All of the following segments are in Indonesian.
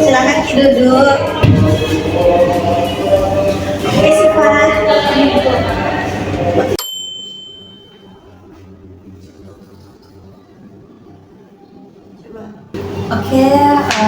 silakan Ki duduk. Oke, Siva. Oke,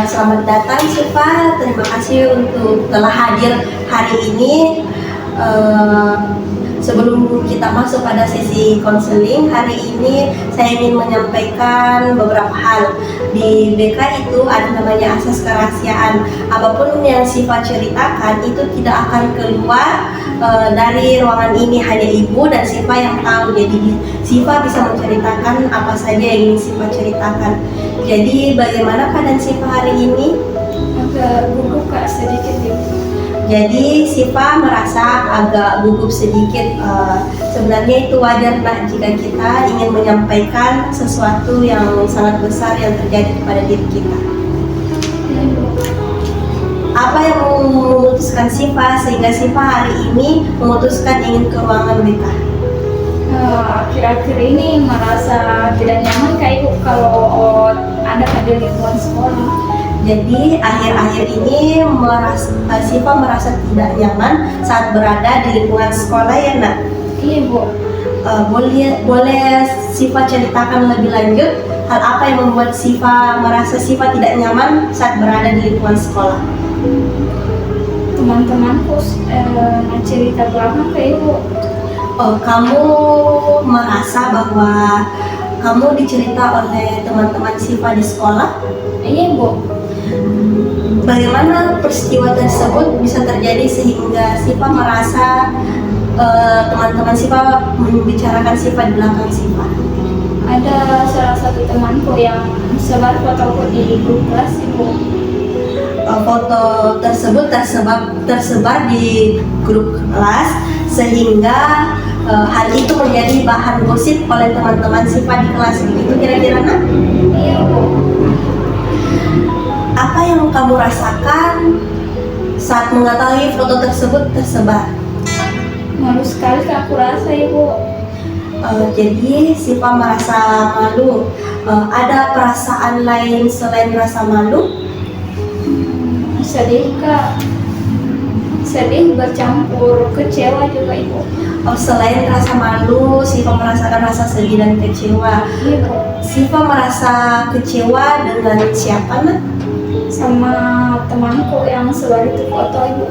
selamat datang Siva. Terima kasih untuk telah hadir hari ini. Sebelum kita masuk pada sesi konseling hari ini, saya ingin menyampaikan beberapa hal. Di BK itu ada namanya asas kerahasiaan. Apapun yang Siva ceritakan itu tidak akan keluar dari ruangan ini, hanya ibu dan Siva yang tahu. Jadi Siva bisa menceritakan apa saja yang ingin Siva ceritakan. Jadi bagaimana keadaan Siva hari ini? Agak gugup Kak, sedikit ibu. Jadi Siva merasa agak gugup sedikit. Sebenarnya itu wajar nak jika kita ingin menyampaikan sesuatu yang sangat besar yang terjadi kepada diri kita. Apa yang memutuskan Siva sehingga Siva hari ini memutuskan ingin ke ruangan BK? Akhir-akhir ini merasa tidak nyaman Kak Ibu kalau ada di lingkungan sekolah. Jadi akhir-akhir ini Siva merasa tidak nyaman saat berada di lingkungan sekolah ya nak? Iya Bu. Boleh Siva ceritakan lebih lanjut hal apa yang membuat Siva merasa Siva tidak nyaman saat berada di lingkungan sekolah? Teman-temanku cerita belakang Kak Ibu. Kamu merasa bahwa kamu dicerita oleh teman-teman Siva di sekolah? Iya Bu. Bagaimana peristiwa tersebut bisa terjadi sehingga Siva merasa teman-teman Siva membicarakan Siva di belakang Siva? Ada salah satu temanku yang sebar fotoku di grup kelas Ibu. Foto tersebut tersebar di grup kelas sehingga hal itu menjadi bahan gosip oleh teman-teman Siva di kelas. Itu kira-kira nak? Iya Bu. Apa yang kamu rasakan saat mengetahui foto tersebut tersebar? Malu sekali Kak, aku rasa Ibu. Jadi Siva merasa malu. Ada perasaan lain selain rasa malu? Sedih Kak. Sedih bercampur kecewa juga Ibu. Selain rasa malu, Siva merasakan rasa sedih dan kecewa. Iya Bu. Siva merasa kecewa dengan siapa nak? Sama temanku yang sebar itu foto Ibu.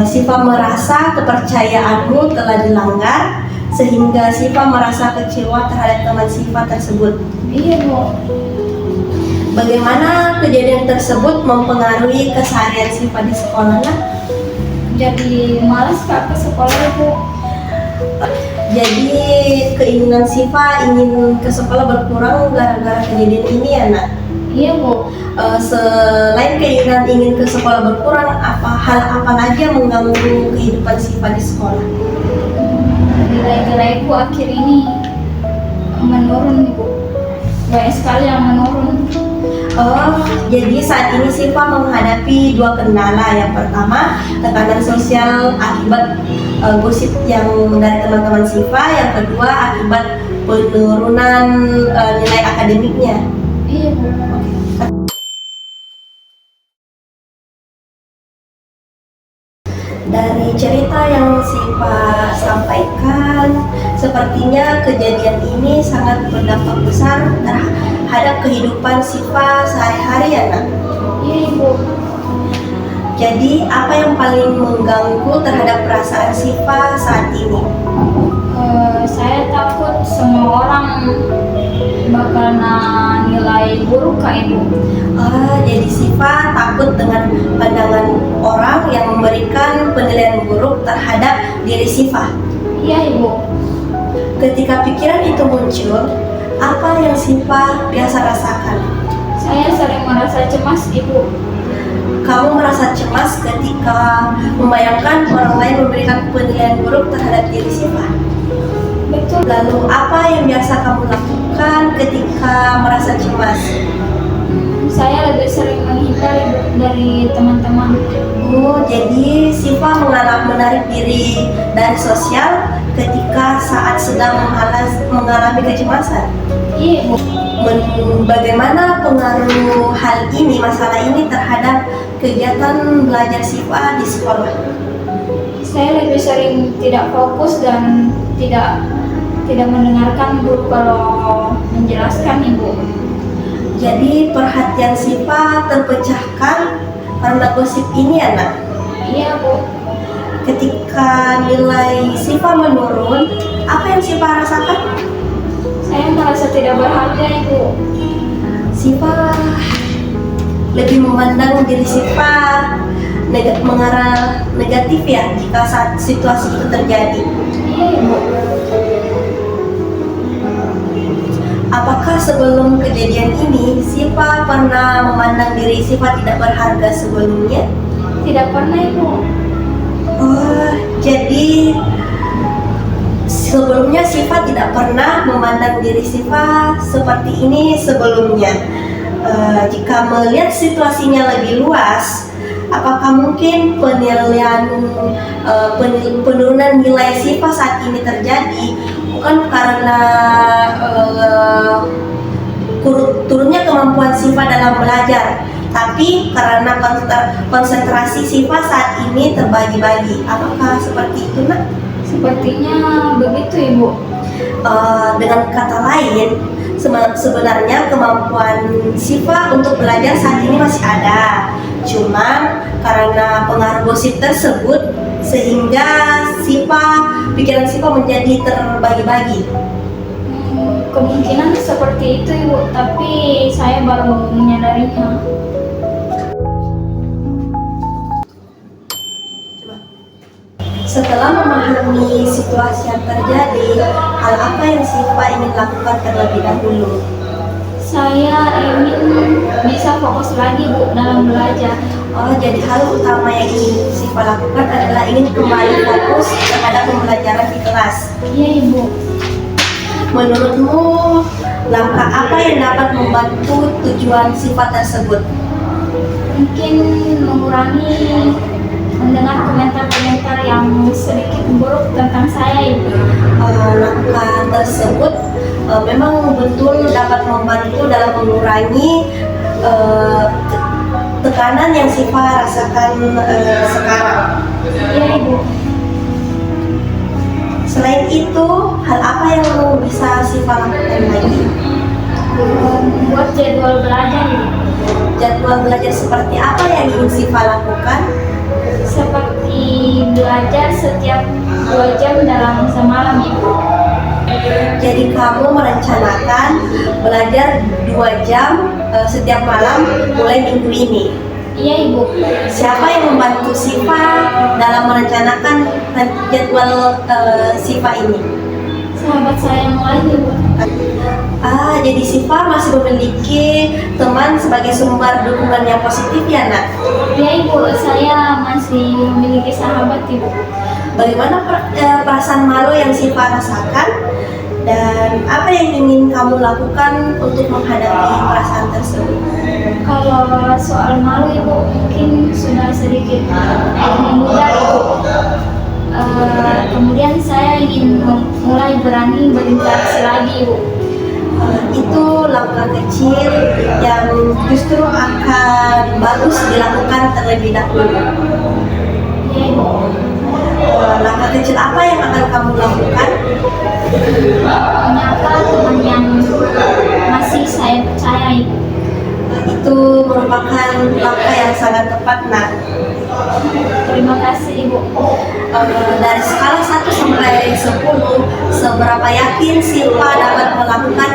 Siva merasa kepercayaanmu telah dilanggar sehingga Siva merasa kecewa terhadap teman Siva tersebut. Iya Bu. Bagaimana kejadian tersebut mempengaruhi keseharian Siva di sekolah nak? Jadi malas Kak ke sekolah Ibu. Jadi keinginan Siva ingin ke sekolah berkurang gara-gara kejadian ini ya nak? Iya Bu. Selain keinginan ingin ke sekolah berkurang, hal apa lagi yang mengganggu kehidupan Siva di sekolah? Nilai-nilaiku akhir ini menurun Ibu. Banyak sekali yang menurun. Jadi saat ini Siva menghadapi dua kendala. Yang pertama, tekanan sosial akibat gosip yang dari teman-teman Siva. Yang kedua, akibat penurunan nilai akademiknya. Iya Bu. Dari cerita yang Siva sampaikan, sepertinya kejadian ini sangat berdampak besar terhadap kehidupan Siva sehari-hari ya nak? Iya Ibu. Jadi apa yang paling mengganggu terhadap perasaan Siva saat ini? Saya takut semua orang bakal nilai buruk Kak Ibu. Jadi Siva takut dengan pandangan orang yang memberikan penilaian buruk terhadap diri Siva. Iya Ibu. Ketika pikiran itu muncul, apa yang Siva biasa rasakan? Saya sering merasa cemas Ibu. Kamu merasa cemas ketika membayangkan orang lain memberikan penilaian buruk terhadap diri Siva? Betul. Lalu apa yang biasa kamu lakukan ketika merasa cemas? Saya lebih sering menghindar Ibu dari teman-teman. Jadi Siva menarik diri dari sosial ketika saat sedang mengalami kecemasan. Iya Bu. Bagaimana pengaruh hal ini, masalah ini terhadap kegiatan belajar Siva di sekolah? Saya lebih sering tidak fokus dan tidak mendengarkan guru kalau menjelaskan, Ibu. Jadi perhatian Siva terpecahkan karena gosip ini ya nak? Iya, Bu. Ketika nilai Siva menurun, apa yang Siva rasakan? Saya merasa tidak berharga, Ibu. Siva lebih memandang diri Siva mengarah negatif ya jika saat situasi itu terjadi. Iya, Ibu. Apakah sebelum kejadian ini Siva pernah memandang diri Siva tidak berharga sebelumnya? Tidak pernah, Ibu. Oh, jadi sebelumnya Siva tidak pernah memandang diri Siva seperti ini sebelumnya. Jika melihat situasinya lebih luas, apakah mungkin penurunan nilai Siva saat ini terjadi bukan karena turunnya kemampuan Siva dalam belajar, tapi karena konsentrasi Siva saat ini terbagi-bagi? Apakah seperti itu nak? Sepertinya begitu, Ibu. Dengan kata lain, sebenarnya kemampuan Siva untuk belajar saat ini masih ada, cuman karena pengaruh gosip tersebut sehingga pikiran Siva menjadi terbagi-bagi. Kemungkinan seperti itu, Ibu, tapi saya baru menyadarinya. Setelah memahami situasi yang terjadi, hal apa yang Siva ingin lakukan terlebih dahulu? Saya ingin bisa fokus lagi, Bu, dalam belajar. Oh, jadi hal utama yang ingin Siva lakukan adalah ingin kembali fokus terhadap pembelajaran di kelas. Iya, Ibu. Menurutmu, langkah apa yang dapat membantu tujuan Siva tersebut? Mungkin mengurangi mendengar komentar-komentar yang sedikit buruk tentang saya, Ibu. Langkah tersebut memang betul dapat membantu dalam mengurangi tekanan yang Siva rasakan sekarang. Iya, Ibu. Selain itu, hal apa yang bisa Siva lakukan lagi? Membuat jadwal belajar, Ibu. Jadwal belajar seperti apa yang ingin Siva lakukan? Seperti belajar setiap 2 jam dalam semalam, Ibu. Jadi kamu merencanakan belajar 2 jam setiap malam mulai minggu ini. Iya, Ibu. Siapa yang membantu Siva dalam merencanakan jadwal Siva ini? Sahabat saya yang lain, Ibu. Jadi Siva masih memiliki teman sebagai sumber dukungan yang positif ya nak? Iya, Ibu. Saya masih memiliki sahabat, Ibu. Bagaimana perasaan malu yang Siva rasakan? Dan apa yang ingin kamu lakukan untuk menghadapi perasaan tersebut? Kalau soal malu, Ibu, mungkin sudah sedikit mudah, Ibu. Kemudian saya ingin mulai berani berinteraksi lagi, Ibu. Itu langkah kecil yang justru akan bagus dilakukan terlebih dahulu. Iya, Ibu. Langkah kecil apa yang akan kamu lakukan? Menyapa teman yang masih saya percaya, Ibu. Itu merupakan langkah yang sangat tepat nak. Terima kasih, Ibu. Dari skala 1 sampai 10, seberapa yakin Siva dapat melakukan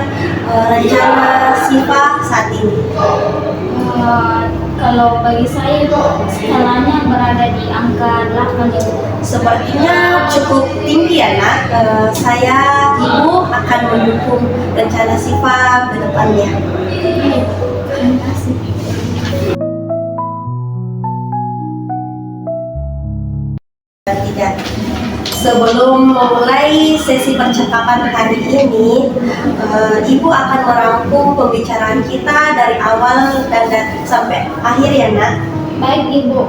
rencana Siva saat ini? Kalau bagi saya, Ibu, skalanya berada di angka 8, Ibu. Sepertinya cukup tinggi ya nak. Saya ibu akan mendukung rencana Siva ke depannya. Iya, Ibu. Terima kasih. Tidak. Sebelum memulai sesi percakapan hari ini, Ibu akan merangkum pembicaraan kita dari awal dan sampai akhir ya nak. Baik, Ibu.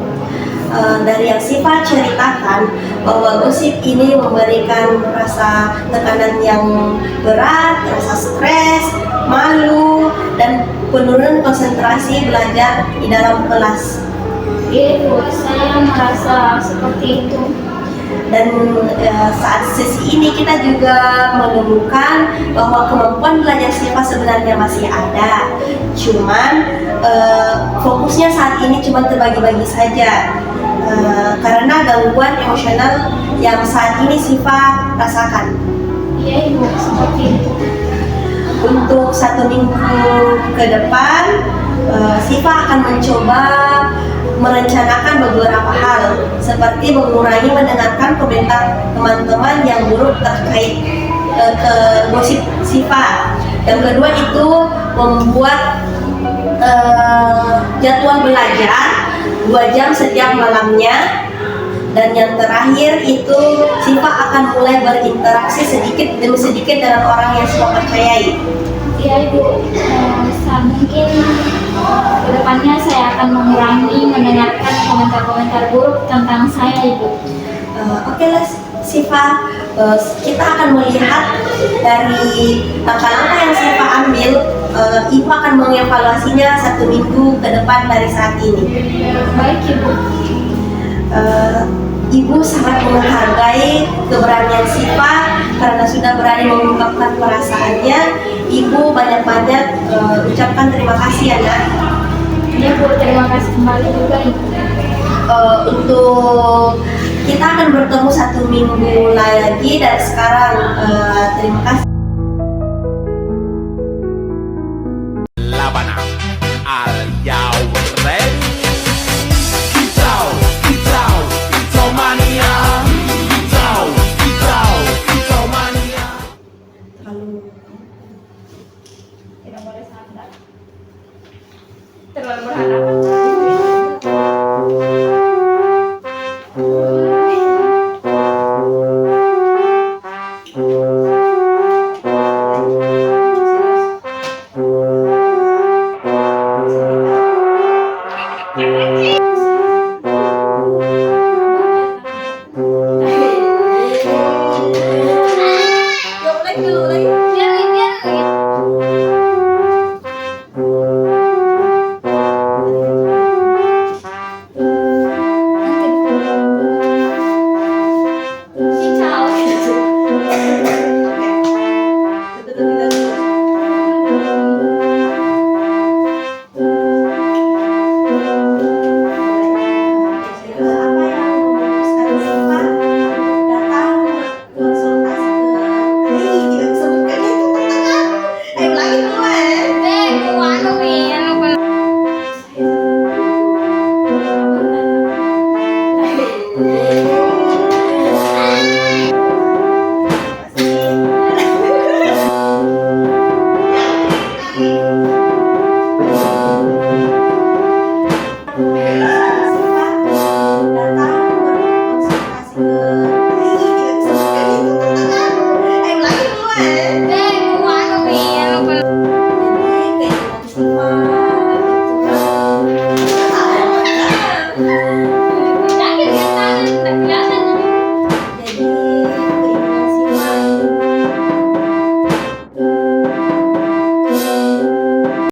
Dari yang Siva ceritakan bahwa gosip ini memberikan rasa tekanan yang berat, rasa stres, malu, penurunan konsentrasi belajar di dalam kelas. Iya Ibu, saya merasa seperti itu. Dan saat sesi ini kita juga menemukan bahwa kemampuan belajar Siva sebenarnya masih ada, cuman fokusnya saat ini cuma terbagi-bagi saja karena gangguan emosional yang saat ini Siva rasakan. Iya Ibu, seperti itu. Untuk 1 minggu ke depan, Siva akan mencoba merencanakan beberapa hal seperti mengurangi mendengarkan komentar teman-teman yang buruk terkait ke gosip Siva. Yang kedua itu membuat jadwal belajar 2 jam setiap malamnya. Dan yang terakhir itu Siva akan mulai berinteraksi sedikit demi sedikit dengan orang yang Siva percayai. Iya Ibu, mungkin kedepannya saya akan mengurangi mendengarkan komentar-komentar buruk tentang saya Ibu. Oke lah Siva, kita akan melihat dari langkah-langkah yang Siva ambil. Ibu akan mengevaluasinya 1 minggu ke depan dari saat ini. Baik Ibu. Ibu sangat menghargai keberanian Siva karena sudah berani mengungkapkan perasaannya. Ibu banyak-banyak ucapkan terima kasih ya Nak. Iya Bu, terima kasih kembali juga Ibu. Untuk kita akan bertemu 1 minggu lagi dan sekarang terima kasih. Labanang Al-Yaw Rey Kicau, kicau, kicau mania. Kicau, kicau, kicau mania. Tidak boleh sadar. Terlalu berharap.